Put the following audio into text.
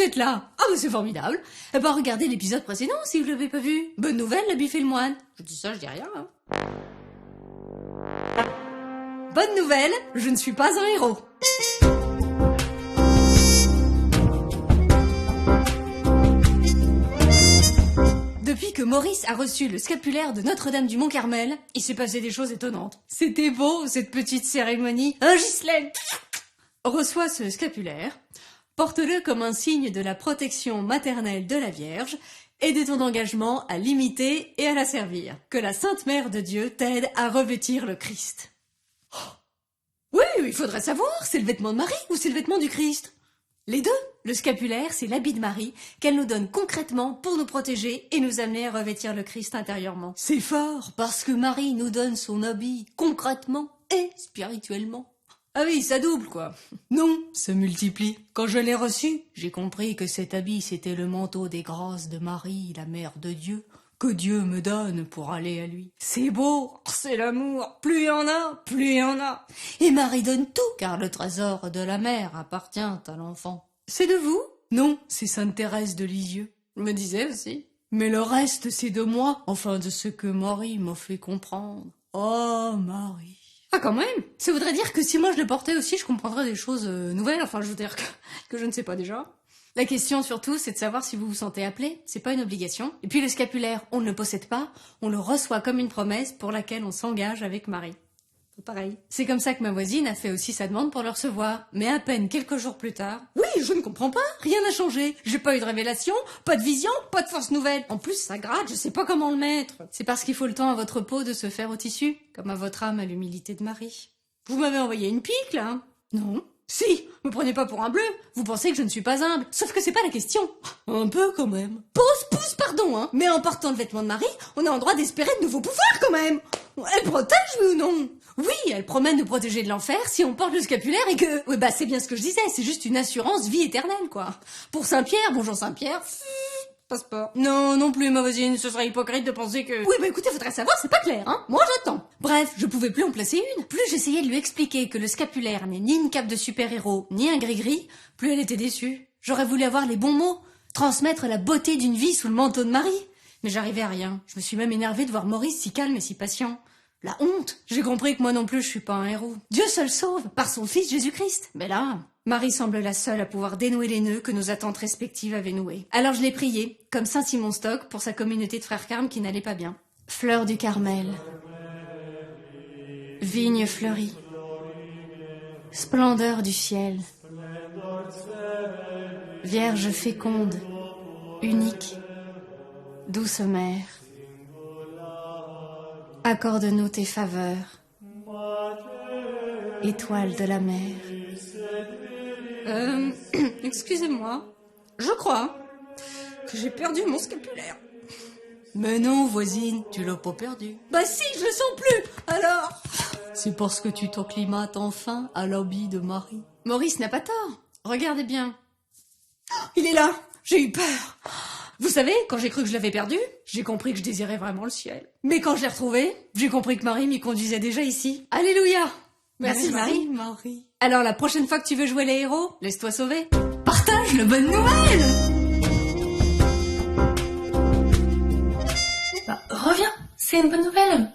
êtes là? Ah bah c'est formidable. Eh ben regardez l'épisode précédent si vous l'avez pas vu. Bonne nouvelle, la bif et le moine. Je dis ça, je dis rien. Hein. Bonne nouvelle, je ne suis pas un héros. Depuis que Maurice a reçu le scapulaire de Notre-Dame du Mont-Carmel, il s'est passé des choses étonnantes. C'était beau, cette petite cérémonie. Ghislaine reçoit ce scapulaire. Porte-le comme un signe de la protection maternelle de la Vierge et de ton engagement à l'imiter et à la servir. Que la Sainte Mère de Dieu t'aide à revêtir le Christ. Oh. Oui, il faudrait savoir, c'est le vêtement de Marie ou c'est le vêtement du Christ? Les deux. Le scapulaire, c'est l'habit de Marie qu'elle nous donne concrètement pour nous protéger et nous amener à revêtir le Christ intérieurement. C'est fort, parce que Marie nous donne son habit concrètement et spirituellement. Ah oui, ça double, quoi. Non, ça multiplie. Quand je l'ai reçu, j'ai compris que cet habit, c'était le manteau des grâces de Marie, la Mère de Dieu, que Dieu me donne pour aller à lui. C'est beau, c'est l'amour. Plus il y en a, plus il y en a. Et Marie donne tout, car le trésor de la mère appartient à l'enfant. C'est de vous? Non, c'est Sainte Thérèse de Lisieux. Je me disais aussi. Mais le reste, c'est de moi, enfin de ce que Marie m'a fait comprendre. Oh, Marie. Ah, quand même. Ça voudrait dire que si moi je le portais aussi, je comprendrais des choses nouvelles. Enfin, je veux dire que je ne sais pas déjà. La question surtout, c'est de savoir si vous vous sentez appelé. C'est pas une obligation. Et puis le scapulaire, on ne le possède pas. On le reçoit comme une promesse pour laquelle on s'engage avec Marie. Pareil. C'est comme ça que ma voisine a fait aussi sa demande pour le recevoir. Mais à peine quelques jours plus tard... Oui, je ne comprends pas. Rien n'a changé. J'ai pas eu de révélation, pas de vision, pas de force nouvelle. En plus, ça gratte, je sais pas comment le mettre. C'est parce qu'il faut le temps à votre peau de se faire au tissu, comme à votre âme à l'humilité de Marie. Vous m'avez envoyé une pique, là, hein? Non. Si, me prenez pas pour un bleu. Vous pensez que je ne suis pas humble. Sauf que c'est pas la question. Un peu, quand même. Pousse, pardon, hein. Mais en portant le vêtement de Marie, on a en droit d'espérer de nouveaux pouvoirs, quand même. Elle protège, oui ou non? Oui, elle promet de nous protéger de l'enfer si on porte le scapulaire et que... Oui, bah c'est bien ce que je disais, c'est juste une assurance vie éternelle, quoi. Pour Saint-Pierre, bonjour Saint-Pierre... Passeport. Non, non plus, ma voisine, ce serait hypocrite de penser que... Oui, bah écoutez, faudrait savoir, c'est pas clair, hein. Moi, j'attends. Bref, je pouvais plus en placer une. Plus j'essayais de lui expliquer que le scapulaire n'est ni une cape de super-héros, ni un gris-gris, plus elle était déçue. J'aurais voulu avoir les bons mots, transmettre la beauté d'une vie sous le manteau de Marie. Mais j'arrivais à rien. Je me suis même énervée de voir Maurice si calme et si patient. La honte. J'ai compris que moi non plus, je suis pas un héros. Dieu seul sauve, par son fils Jésus-Christ. Mais là... Marie semble la seule à pouvoir dénouer les nœuds que nos attentes respectives avaient noués. Alors je l'ai priée, comme Saint Simon Stock, pour sa communauté de frères carmes qui n'allait pas bien. Fleur du Carmel, vigne fleurie, splendeur du ciel, Vierge féconde, unique, douce mère, accorde-nous tes faveurs, étoile de la mer. Excusez-moi, je crois que j'ai perdu mon scapulaire. Mais non, voisine, tu l'as pas perdu. Bah si, je le sens plus, alors... C'est parce que tu t'acclimates enfin à l'habit de Marie. Maurice n'a pas tort, regardez bien. Il est là, j'ai eu peur. Vous savez, quand j'ai cru que je l'avais perdu, j'ai compris que je désirais vraiment le ciel. Mais quand je l'ai retrouvé, j'ai compris que Marie m'y conduisait déjà ici. Alléluia. Merci Marie. Alors la prochaine fois que tu veux jouer les héros, laisse-toi sauver. Partage la bonne nouvelle. Bah, reviens, c'est une bonne nouvelle.